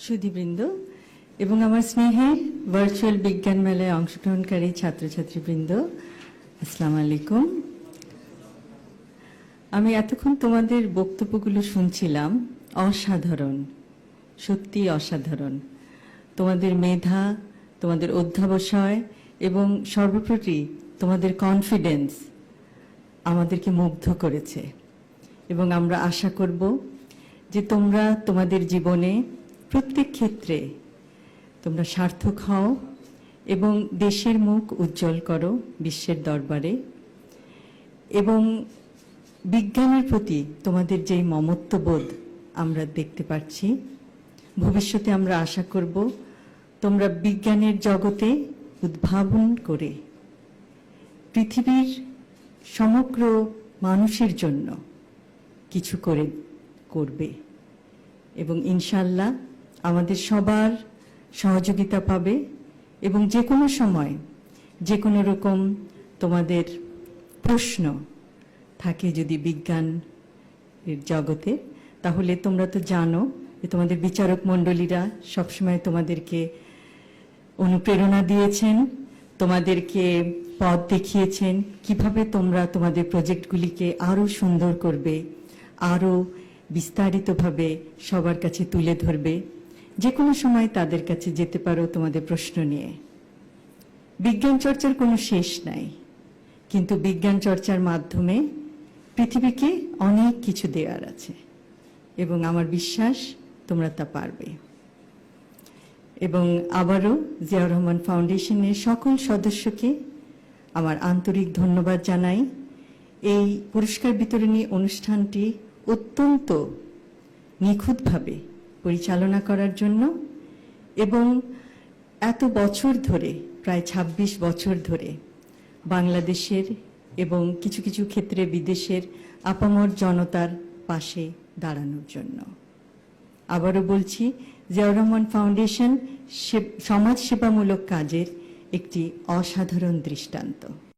সুধীবৃন্দ এবং আমার স্নেহের ভার্চুয়াল বিজ্ঞান মেলায় অংশগ্রহণকারী ছাত্রছাত্রীবৃন্দ, আসসালামু আলাইকুম। আমি এতক্ষণ তোমাদের বক্তব্যগুলো শুনছিলাম। অসাধারণ, সত্যি অসাধারণ। তোমাদের মেধা, তোমাদের অধ্যাবসায় এবং সর্বোপরি তোমাদের কনফিডেন্স আমাদেরকে মুগ্ধ করেছে এবং আমরা আশা করব যে তোমরা তোমাদের জীবনে প্রত্যেক ক্ষেত্রে তোমরা সার্থক হও এবং দেশের মুখ উজ্জ্বল করো বিশ্বের দরবারে। এবং বিজ্ঞানের প্রতি তোমাদের যেই মমত্ববোধ আমরা দেখতে পাচ্ছি, ভবিষ্যতে আমরা আশা করব তোমরা বিজ্ঞানের জগতে উদ্ভাবন করে পৃথিবীর সমগ্র মানুষের জন্য কিছু করবে এবং ইনশাআল্লাহ আমাদের সবার সহযোগিতা পাবে। এবং যে কোনো সময় যে কোনো রকম তোমাদের প্রশ্ন থাকে যদি বিজ্ঞান জগতে, তাহলে তোমরা তো জানো যে তোমাদের বিচারক মণ্ডলীরা সবসময় তোমাদেরকে অনুপ্রেরণা দিয়েছেন, তোমাদেরকে পথ দেখিয়েছেন কিভাবে তোমরা তোমাদের প্রজেক্টগুলিকে আরও সুন্দর করবে, আরও বিস্তারিতভাবে সবার কাছে তুলে ধরবে। যে কোনো সময় তাদের কাছে যেতে পারো তোমাদের প্রশ্ন নিয়ে। বিজ্ঞান চর্চার কোনো শেষ নাই, কিন্তু বিজ্ঞান চর্চার মাধ্যমে পৃথিবীকে অনেক কিছু দেওয়ার আছে এবং আমার বিশ্বাস তোমরা তা পারবে। এবং আবারও জিয়াউর রহমান ফাউন্ডেশনের সকল সদস্যকে আমার আন্তরিক ধন্যবাদ জানাই এই পুরস্কার বিতরণী অনুষ্ঠানটি অত্যন্ত নিখুঁতভাবে পরিচালনা করার জন্য এবং এত বছর ধরে, প্রায় ২৬ বছর ধরে বাংলাদেশের এবং কিছু কিছু ক্ষেত্রে বিদেশের আপামর জনতার পাশে দাঁড়ানোর জন্য। আবারও বলছি, জিয়াউর রহমান ফাউন্ডেশন সমাজ সেবামূলক কাজের একটি অসাধারণ দৃষ্টান্ত।